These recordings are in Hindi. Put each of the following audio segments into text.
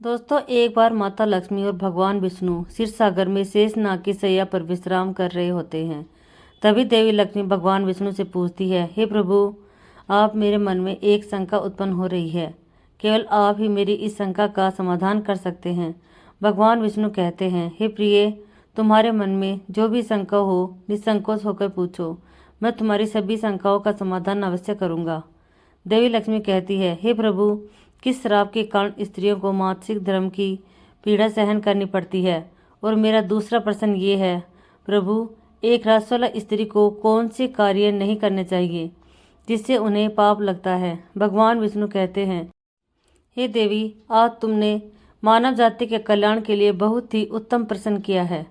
दोस्तों, एक बार माता लक्ष्मी और भगवान विष्णु क्षीरसागर में शेषनाग की शैया पर विश्राम कर रहे होते हैं। तभी देवी लक्ष्मी भगवान विष्णु से पूछती है, हे प्रभु, आप मेरे मन में एक शंका उत्पन्न हो रही है। केवल आप ही मेरी इस शंका का समाधान कर सकते हैं। भगवान विष्णु कहते हैं, हे प्रिय, तुम्हारे मन में जो भी शंका हो निसंकोच होकर पूछो। मैं तुम्हारी सभी शंकाओं का समाधान अवश्य करूँगा। देवी लक्ष्मी कहती है, हे प्रभु, किस श्राप के कारण स्त्रियों को मासिक धर्म की पीड़ा सहन करनी पड़ती है? और मेरा दूसरा प्रश्न ये है, प्रभु, एक राजस्वला स्त्री को कौन से कार्य नहीं करने चाहिए जिससे उन्हें पाप लगता है? भगवान विष्णु कहते हैं, हे देवी, आज तुमने मानव जाति के कल्याण के लिए बहुत ही उत्तम प्रश्न किया है।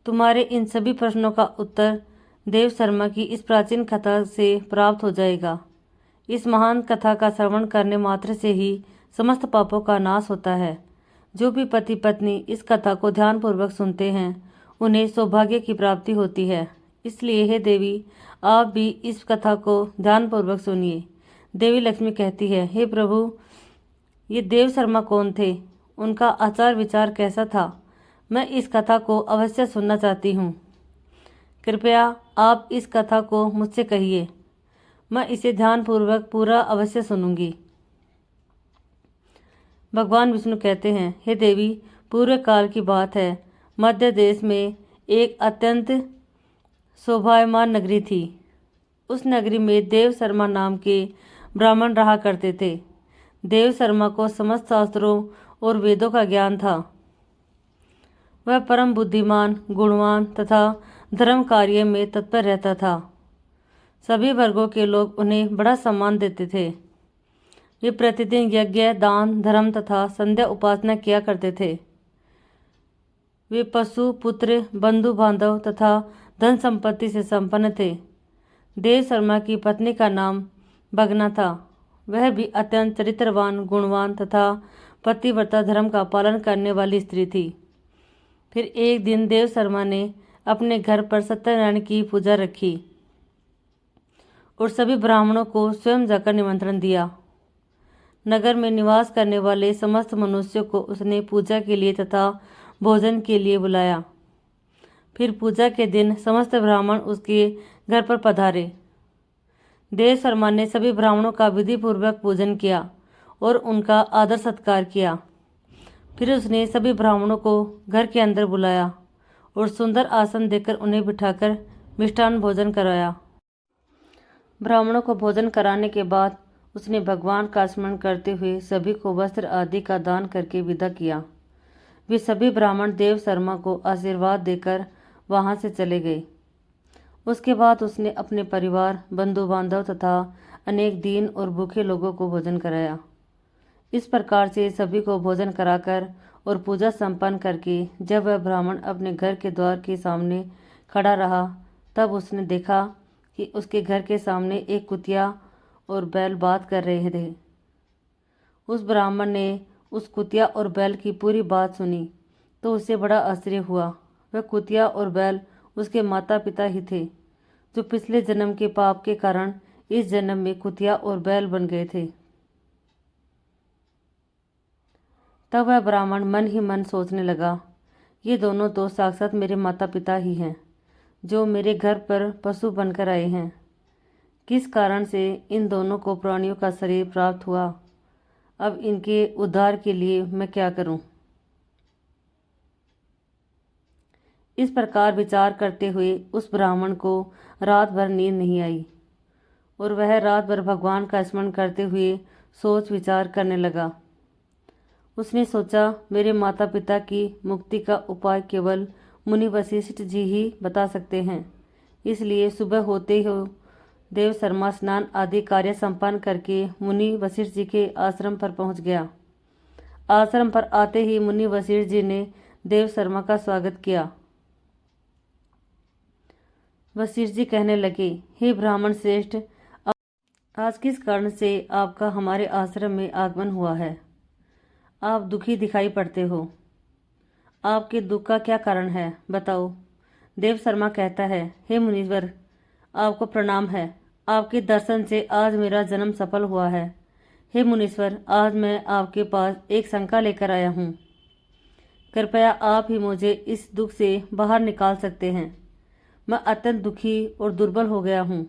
तुम्हारे इन सभी प्रश्नों का उत्तर देव शर्मा की इस प्राचीन कथा से प्राप्त हो जाएगा। इस महान कथा का श्रवण करने मात्र से ही समस्त पापों का नाश होता है। जो भी पति पत्नी इस कथा को ध्यानपूर्वक सुनते हैं उन्हें सौभाग्य की प्राप्ति होती है। इसलिए हे देवी, आप भी इस कथा को ध्यानपूर्वक सुनिए। देवी लक्ष्मी कहती है, हे प्रभु, ये देव शर्मा कौन थे? उनका आचार विचार कैसा था? मैं इस कथा को अवश्य सुनना चाहती हूँ। कृपया आप इस कथा को मुझसे कहिए, मैं इसे ध्यानपूर्वक पूरा अवश्य सुनूंगी। भगवान विष्णु कहते हैं, हे देवी, पूर्व काल की बात है। मध्य देश में एक अत्यंत शोभायमान नगरी थी। उस नगरी में देव शर्मा नाम के ब्राह्मण रहा करते थे। देव शर्मा को समस्त शास्त्रों और वेदों का ज्ञान था। वह परम बुद्धिमान, गुणवान तथा धर्म कार्य में तत्पर रहता था। सभी वर्गों के लोग उन्हें बड़ा सम्मान देते थे। वे प्रतिदिन यज्ञ, दान, धर्म तथा संध्या उपासना किया करते थे। वे पशु, पुत्र, बंधु बांधव तथा धन संपत्ति से संपन्न थे। देव शर्मा की पत्नी का नाम भगना था। वह भी अत्यंत चरित्रवान, गुणवान तथा पतिव्रता धर्म का पालन करने वाली स्त्री थी। फिर एक दिन देव शर्मा ने अपने घर पर सत्यनारायण की पूजा रखी और सभी ब्राह्मणों को स्वयं जाकर निमंत्रण दिया। नगर में निवास करने वाले समस्त मनुष्यों को उसने पूजा के लिए तथा भोजन के लिए बुलाया। फिर पूजा के दिन समस्त ब्राह्मण उसके घर पर पधारे। देव शर्मा ने सभी ब्राह्मणों का विधिपूर्वक पूजन किया और उनका आदर सत्कार किया। फिर उसने सभी ब्राह्मणों को घर के अंदर बुलाया और सुंदर आसन देकर उन्हें बिठाकर मिष्ठान भोजन कराया। ब्राह्मणों को भोजन कराने के बाद उसने भगवान का स्मरण करते हुए सभी को वस्त्र आदि का दान करके विदा किया। वे सभी ब्राह्मण देव शर्मा को आशीर्वाद देकर वहां से चले गए। उसके बाद उसने अपने परिवार, बंधु बांधव तथा अनेक दीन और भूखे लोगों को भोजन कराया। इस प्रकार से सभी को भोजन कराकर और पूजा संपन्न करके जब वह ब्राह्मण अपने घर के द्वार के सामने खड़ा रहा, तब उसने देखा कि उसके घर के सामने एक कुतिया और बैल बात कर रहे थे। उस ब्राह्मण ने उस कुतिया और बैल की पूरी बात सुनी तो उसे बड़ा आश्चर्य हुआ। वह कुतिया और बैल उसके माता पिता ही थे, जो पिछले जन्म के पाप के कारण इस जन्म में कुतिया और बैल बन गए थे। तब वह ब्राह्मण मन ही मन सोचने लगा, ये दोनों तो साक्षात मेरे माता पिता ही हैं, जो मेरे घर पर पशु बनकर आए हैं। किस कारण से इन दोनों को प्राणियों का शरीर प्राप्त हुआ? अब इनके उद्धार के लिए मैं क्या करूं? इस प्रकार विचार करते हुए उस ब्राह्मण को रात भर नींद नहीं आई और वह रात भर भगवान का स्मरण करते हुए सोच विचार करने लगा। उसने सोचा, मेरे माता पिता की मुक्ति का उपाय केवल मुनि वशिष्ठ जी ही बता सकते हैं। इसलिए सुबह होते ही देव शर्मा स्नान आदि कार्य संपन्न करके मुनि वशिष्ठ जी के आश्रम पर पहुंच गया। आश्रम पर आते ही मुनि वशिष्ठ जी ने देव शर्मा का स्वागत किया। वशिष्ठ जी कहने लगे, हे ब्राह्मण श्रेष्ठ, आज किस कारण से आपका हमारे आश्रम में आगमन हुआ है? आप दुखी दिखाई पड़ते हो। आपके दुख का क्या कारण है, बताओ। देव शर्मा कहता है, हे मुनीश्वर, आपको प्रणाम है। आपके दर्शन से आज मेरा जन्म सफल हुआ है। हे मुनीश्वर, आज मैं आपके पास एक शंका लेकर आया हूँ। कृपया आप ही मुझे इस दुख से बाहर निकाल सकते हैं। मैं अत्यंत दुखी और दुर्बल हो गया हूँ।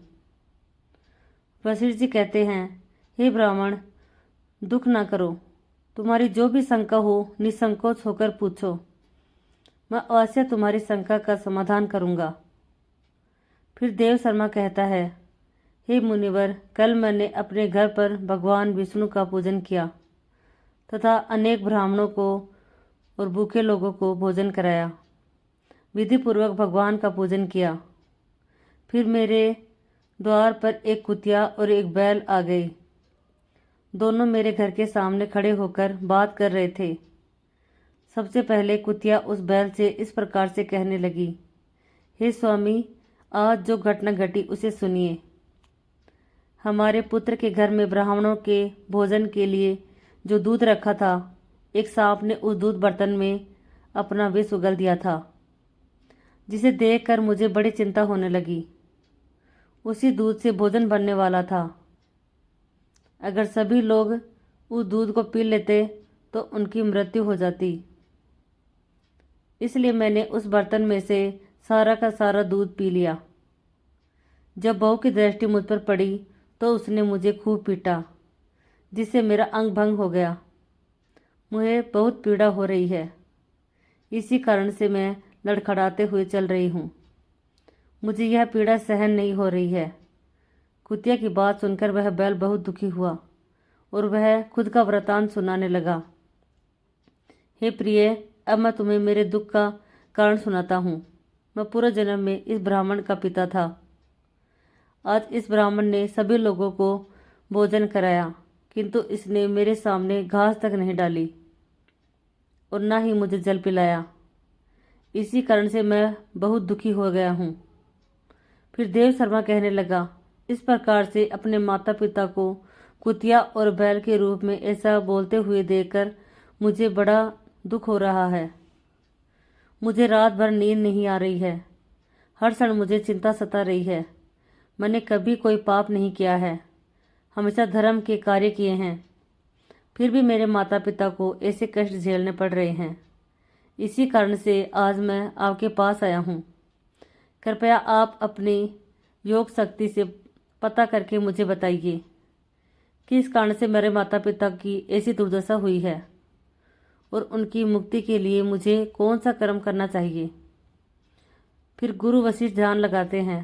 वशिष्ठ जी कहते हैं, हे ब्राह्मण, दुख ना करो। तुम्हारी जो भी शंका हो निसंकोच होकर पूछो। मैं अवश्य तुम्हारी शंका का समाधान करूँगा। फिर देव शर्मा कहता है, हे मुनिवर, कल मैंने अपने घर पर भगवान विष्णु का पूजन किया तथा अनेक ब्राह्मणों को और भूखे लोगों को भोजन कराया। विधि पूर्वक भगवान का पूजन किया। फिर मेरे द्वार पर एक कुतिया और एक बैल आ गई। दोनों मेरे घर के सामने खड़े होकर बात कर रहे थे। सबसे पहले कुतिया उस बैल से इस प्रकार से कहने लगी, हे स्वामी, आज जो घटना घटी उसे सुनिए। हमारे पुत्र के घर में ब्राह्मणों के भोजन के लिए जो दूध रखा था, एक सांप ने उस दूध बर्तन में अपना विष उगल दिया था, जिसे देखकर मुझे बड़ी चिंता होने लगी। उसी दूध से भोजन बनने वाला था। अगर सभी लोग उस दूध को पी लेते तो उनकी मृत्यु हो जाती। इसलिए मैंने उस बर्तन में से सारा का सारा दूध पी लिया। जब बहू की दृष्टि मुझ पर पड़ी तो उसने मुझे खूब पीटा, जिससे मेरा अंग भंग हो गया। मुझे बहुत पीड़ा हो रही है। इसी कारण से मैं लड़खड़ाते हुए चल रही हूँ। मुझे यह पीड़ा सहन नहीं हो रही है। कुतिया की बात सुनकर वह बैल बहुत दुखी हुआ और वह खुद का वृतांत सुनाने लगा। हे प्रिय, अब मैं तुम्हें मेरे दुख का कारण सुनाता हूँ। मैं पूर्व जन्म में इस ब्राह्मण का पिता था। आज इस ब्राह्मण ने सभी लोगों को भोजन कराया, किंतु इसने मेरे सामने घास तक नहीं डाली और न ही मुझे जल पिलाया। इसी कारण से मैं बहुत दुखी हो गया हूँ। फिर देव शर्मा कहने लगा, इस प्रकार से अपने माता पिता को कुतिया और बैल के रूप में ऐसा बोलते हुए देखकर मुझे बड़ा दुख हो रहा है। मुझे रात भर नींद नहीं आ रही है। हर क्षण मुझे चिंता सता रही है। मैंने कभी कोई पाप नहीं किया है, हमेशा धर्म के कार्य किए हैं, फिर भी मेरे माता पिता को ऐसे कष्ट झेलने पड़ रहे हैं। इसी कारण से आज मैं आपके पास आया हूँ। कृपया आप अपनी योग शक्ति से पता करके मुझे बताइए किस कारण से मेरे माता पिता की ऐसी दुर्दशा हुई है और उनकी मुक्ति के लिए मुझे कौन सा कर्म करना चाहिए। फिर गुरु वशिष्ठ ध्यान लगाते हैं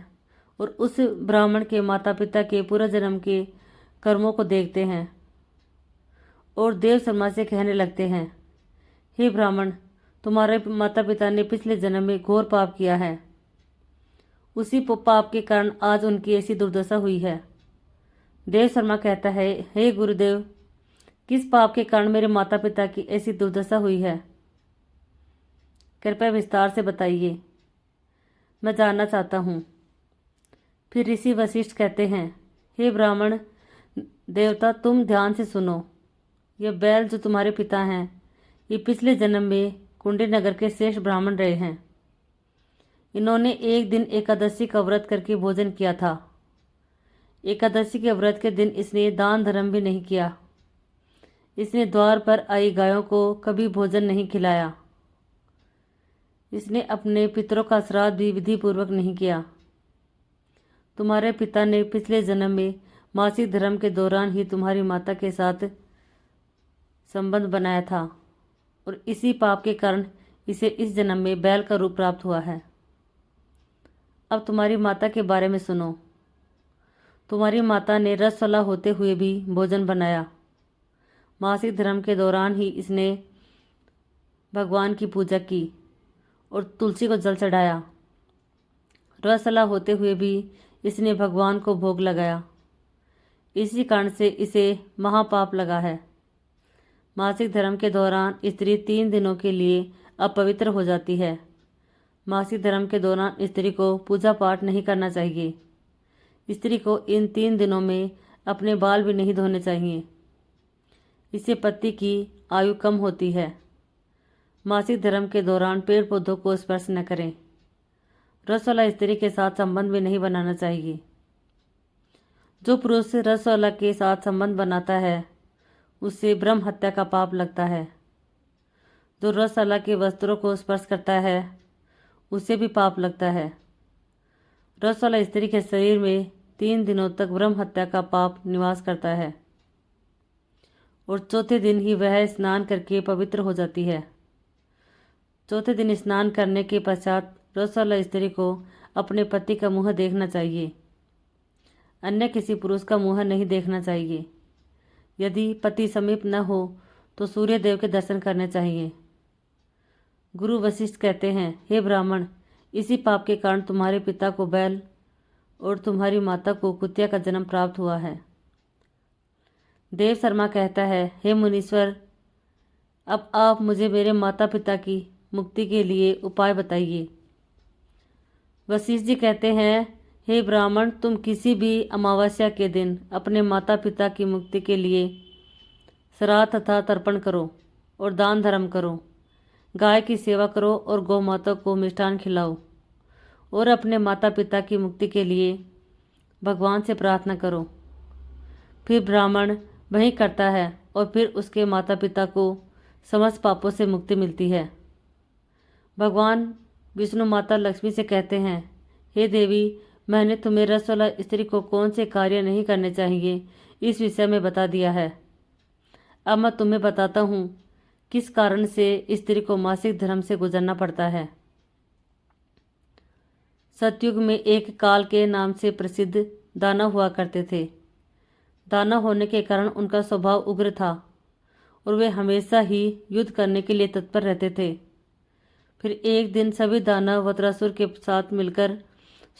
और उस ब्राह्मण के माता पिता के पूर्व जन्म के कर्मों को देखते हैं और देव शर्मा से कहने लगते हैं, हे ब्राह्मण, तुम्हारे माता पिता ने पिछले जन्म में घोर पाप किया है। उसी पाप के कारण आज उनकी ऐसी दुर्दशा हुई है। देव शर्मा कहता है, हे गुरुदेव, किस पाप के कारण मेरे माता पिता की ऐसी दुर्दशा हुई है? कृपया विस्तार से बताइए, मैं जानना चाहता हूँ। फिर ऋषि वशिष्ठ कहते हैं, हे ब्राह्मण देवता, तुम ध्यान से सुनो। यह बैल जो तुम्हारे पिता हैं, ये पिछले जन्म में कुंडी नगर के श्रेष्ठ ब्राह्मण रहे हैं। इन्होंने एक दिन एकादशी का व्रत करके भोजन किया था। एकादशी के व्रत के दिन इसने दान धर्म भी नहीं किया। इसने द्वार पर आई गायों को कभी भोजन नहीं खिलाया। इसने अपने पितरों का श्राद्ध भी विधि पूर्वक नहीं किया। तुम्हारे पिता ने पिछले जन्म में मासिक धर्म के दौरान ही तुम्हारी माता के साथ संबंध बनाया था और इसी पाप के कारण इसे इस जन्म में बैल का रूप प्राप्त हुआ है। अब तुम्हारी माता के बारे में सुनो। तुम्हारी माता ने रसवला होते हुए भी भोजन बनाया। मासिक धर्म के दौरान ही इसने भगवान की पूजा की और तुलसी को जल चढ़ाया। रसवला होते हुए भी इसने भगवान को भोग लगाया। इसी कारण से इसे महापाप लगा है। मासिक धर्म के दौरान स्त्री 3 दिनों के लिए अपवित्र हो जाती है। मासिक धर्म के दौरान स्त्री को पूजा पाठ नहीं करना चाहिए। स्त्री को इन 3 दिनों में अपने बाल भी नहीं धोने चाहिए। इससे पति की आयु कम होती है। मासिक धर्म के दौरान पेड़ पौधों को स्पर्श न करें। रसवाला स्त्री के साथ संबंध भी नहीं बनाना चाहिए। जो पुरुष रसवाला के साथ संबंध बनाता है उसे ब्रह्म हत्या का पाप लगता है। जो रसशाला के वस्त्रों को स्पर्श करता है उसे भी पाप लगता है। रसवाला स्त्री के शरीर में 3 दिनों तक ब्रह्म हत्या का पाप निवास करता है और चौथे दिन ही वह स्नान करके पवित्र हो जाती है। चौथे दिन स्नान करने के पश्चात रसवाला स्त्री को अपने पति का मुंह देखना चाहिए, अन्य किसी पुरुष का मुंह नहीं देखना चाहिए। यदि पति समीप न हो तो सूर्य देव के दर्शन करने चाहिए। गुरु वशिष्ठ कहते हैं, हे ब्राह्मण, इसी पाप के कारण तुम्हारे पिता को बैल और तुम्हारी माता को कुतिया का जन्म प्राप्त हुआ है। देव शर्मा कहता है, हे मुनीश्वर, अब आप मुझे मेरे माता पिता की मुक्ति के लिए उपाय बताइए। वशिष्ठ जी कहते हैं, हे ब्राह्मण, तुम किसी भी अमावस्या के दिन अपने माता पिता की मुक्ति के लिए श्राद्ध तथा तर्पण करो और दान धर्म करो, गाय की सेवा करो और गौ माता को मिष्ठान खिलाओ और अपने माता पिता की मुक्ति के लिए भगवान से प्रार्थना करो। फिर ब्राह्मण वही करता है और फिर उसके माता पिता को समस्त पापों से मुक्ति मिलती है। भगवान विष्णु माता लक्ष्मी से कहते हैं, हे देवी, मैंने तुम्हें रसवाला स्त्री को कौन से कार्य नहीं करने चाहिए इस विषय में बता दिया है। अब मैं तुम्हें बताता हूँ किस कारण से स्त्री को मासिक धर्म से गुजरना पड़ता है। सतयुग में एक काल के नाम से प्रसिद्ध दानव हुआ करते थे। दानव होने के कारण उनका स्वभाव उग्र था और वे हमेशा ही युद्ध करने के लिए तत्पर रहते थे। फिर एक दिन सभी दानव वज्रासुर के साथ मिलकर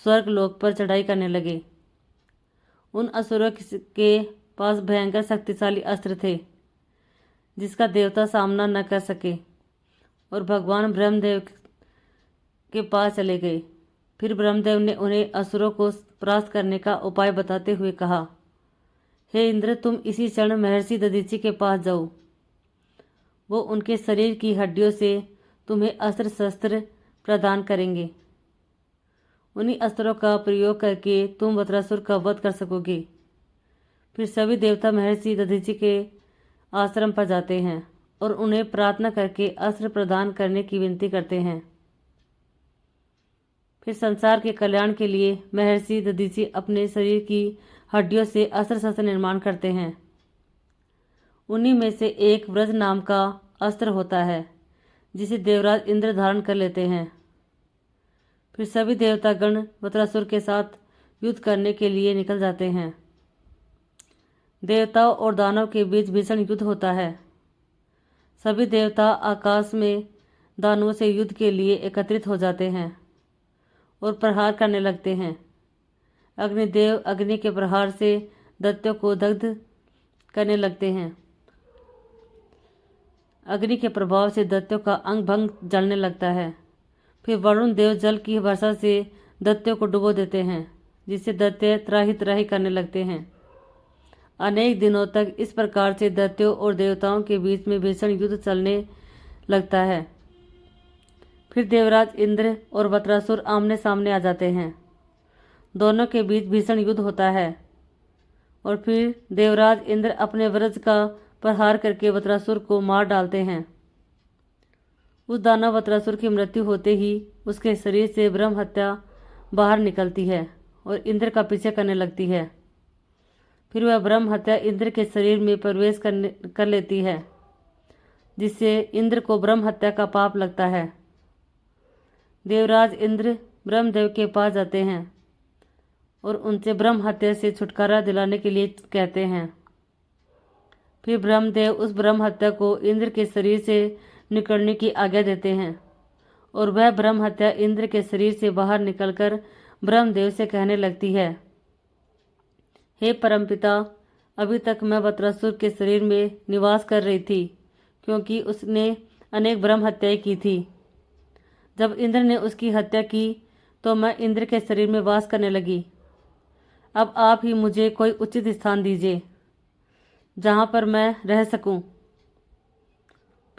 स्वर्ग लोक पर चढ़ाई करने लगे। उन असुरों के पास भयंकर शक्तिशाली अस्त्र थे जिसका देवता सामना न कर सके और भगवान ब्रह्मदेव के पास चले गए। फिर ब्रह्मदेव ने उन्हें असुरों को परास्त करने का उपाय बताते हुए कहा, हे इंद्र, तुम इसी क्षण महर्षि दधीचि के पास जाओ। वो उनके शरीर की हड्डियों से तुम्हें अस्त्र शस्त्र प्रदान करेंगे। उन्हीं अस्त्रों का प्रयोग करके तुम वज्रासुर का वध कर सकोगे। फिर सभी देवता महर्षि दधीचि के आश्रम पर जाते हैं और उन्हें प्रार्थना करके अस्त्र प्रदान करने की विनती करते हैं। फिर संसार के कल्याण के लिए महर्षि दधीचि अपने शरीर की हड्डियों से अस्त्र शस्त्र निर्माण करते हैं। उन्हीं में से एक व्रज नाम का अस्त्र होता है जिसे देवराज इंद्र धारण कर लेते हैं। फिर सभी देवतागण वज्रासुर के साथ युद्ध करने के लिए निकल जाते हैं। देवताओं और दानव के बीच भीषण युद्ध होता है। सभी देवता आकाश में दानवों से युद्ध के लिए एकत्रित हो जाते हैं और प्रहार करने लगते हैं। अग्निदेव अग्नि के प्रहार से दैत्यों को दग्ध करने लगते हैं। अग्नि के प्रभाव से दैत्यों का अंग भंग जलने लगता है। फिर वरुण देव जल की वर्षा से दैत्यों को डुबो देते हैं, जिससे दैत्य त्राही त्राही करने लगते हैं। अनेक दिनों तक इस प्रकार से दैत्यों और देवताओं के बीच में भीषण युद्ध चलने लगता है। फिर देवराज इंद्र और वज्रासुर आमने सामने आ जाते हैं। दोनों के बीच भीषण युद्ध होता है और फिर देवराज इंद्र अपने वज्र का प्रहार करके वज्रासुर को मार डालते हैं। उस दानव वज्रासुर की मृत्यु होते ही उसके शरीर से ब्रह्म हत्या बाहर निकलती है और इंद्र का पीछे करने लगती है। फिर वह ब्रह्म हत्या इंद्र के शरीर में प्रवेश कर लेती है, जिससे इंद्र को ब्रह्म हत्या का पाप लगता है। देवराज इंद्र ब्रह्मदेव के पास जाते हैं और उनसे ब्रह्म हत्या से छुटकारा दिलाने के लिए कहते हैं। फिर ब्रह्मदेव उस ब्रह्म हत्या को इंद्र के शरीर से निकलने की आज्ञा देते हैं और वह ब्रह्म हत्या इंद्र के शरीर से बाहर निकलकर ब्रह्मदेव से कहने लगती है, हे परमपिता, अभी तक मैं वज्रासुर के शरीर में निवास कर रही थी क्योंकि उसने अनेक ब्रह्म हत्याएं की थी। जब इंद्र ने उसकी हत्या की तो मैं इंद्र के शरीर में वास करने लगी। अब आप ही मुझे कोई उचित स्थान दीजिए जहाँ पर मैं रह सकूं।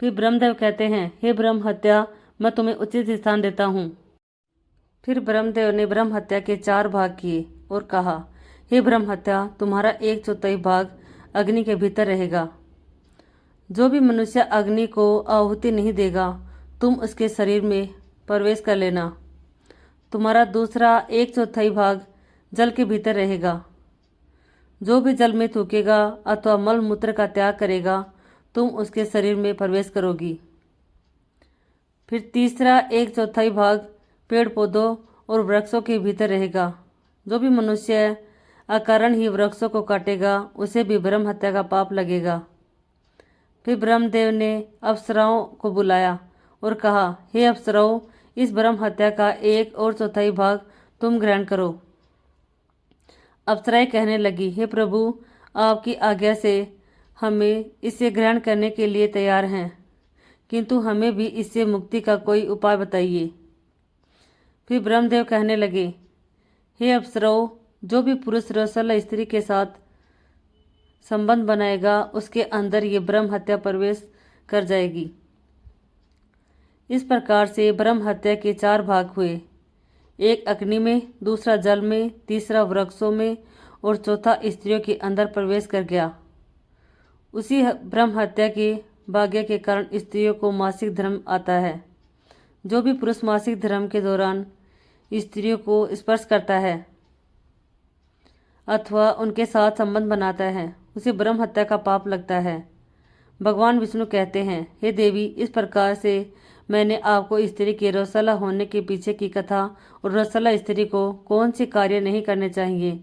फिर ब्रह्मदेव कहते हैं, हे ब्रह्म हत्या, मैं तुम्हें उचित स्थान देता हूँ। फिर ब्रह्मदेव ने ब्रह्म हत्या के 4 भाग किए और कहा, हे ब्रह्म हत्या, तुम्हारा 1/4 भाग अग्नि के भीतर रहेगा जो भी मनुष्य अग्नि को आहुति नहीं देगा तुम उसके शरीर में प्रवेश कर लेना। तुम्हारा दूसरा 1/4 भाग जल के भीतर रहेगा। जो भी जल में थूकेगा अथवा मल मूत्र का त्याग करेगा तुम उसके शरीर में प्रवेश करोगी। फिर तीसरा 1/4 भाग पेड़ पौधों और वृक्षों के भीतर रहेगा। जो भी मनुष्य अकारण ही वृक्षों को काटेगा उसे भी ब्रह्म हत्या का पाप लगेगा। फिर ब्रह्मदेव ने अप्सराओं को बुलाया और कहा, हे अप्सराओं, इस ब्रह्म हत्या का 1/4 भाग तुम ग्रहण करो। अप्सराएं कहने लगी, हे प्रभु, आपकी आज्ञा से हमें इसे ग्रहण करने के लिए तैयार हैं, किंतु हमें भी इससे मुक्ति का कोई उपाय बताइए। फिर ब्रह्मदेव कहने लगे, हे अप्सराओं, जो भी पुरुष रसल स्त्री के साथ संबंध बनाएगा उसके अंदर ये ब्रह्म हत्या प्रवेश कर जाएगी। इस प्रकार से ब्रह्म हत्या के 4 भाग हुए, एक अग्नि में, दूसरा जल में, तीसरा वृक्षों में और चौथा स्त्रियों के अंदर प्रवेश कर गया। उसी ब्रह्म हत्या के भाग्य के कारण स्त्रियों को मासिक धर्म आता है। जो भी पुरुष मासिक धर्म के दौरान स्त्रियों को स्पर्श करता है अथवा उनके साथ संबंध बनाता है उसे ब्रह्म हत्या का पाप लगता है। भगवान विष्णु कहते हैं, हे देवी, इस प्रकार से मैंने आपको स्त्री के रसला होने के पीछे की कथा और रसला स्त्री को कौन से कार्य नहीं करने चाहिए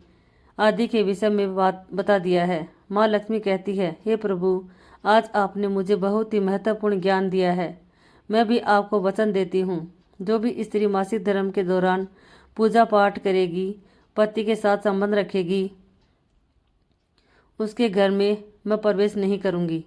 आदि के विषय में बात बता दिया है। माँ लक्ष्मी कहती है, हे प्रभु, आज आपने मुझे बहुत ही महत्वपूर्ण ज्ञान दिया है। मैं भी आपको वचन देती हूँ, जो भी स्त्री मासिक धर्म के दौरान पूजा पाठ करेगी, पति के साथ संबंध रखेगी, उसके घर में मैं प्रवेश नहीं करूँगी।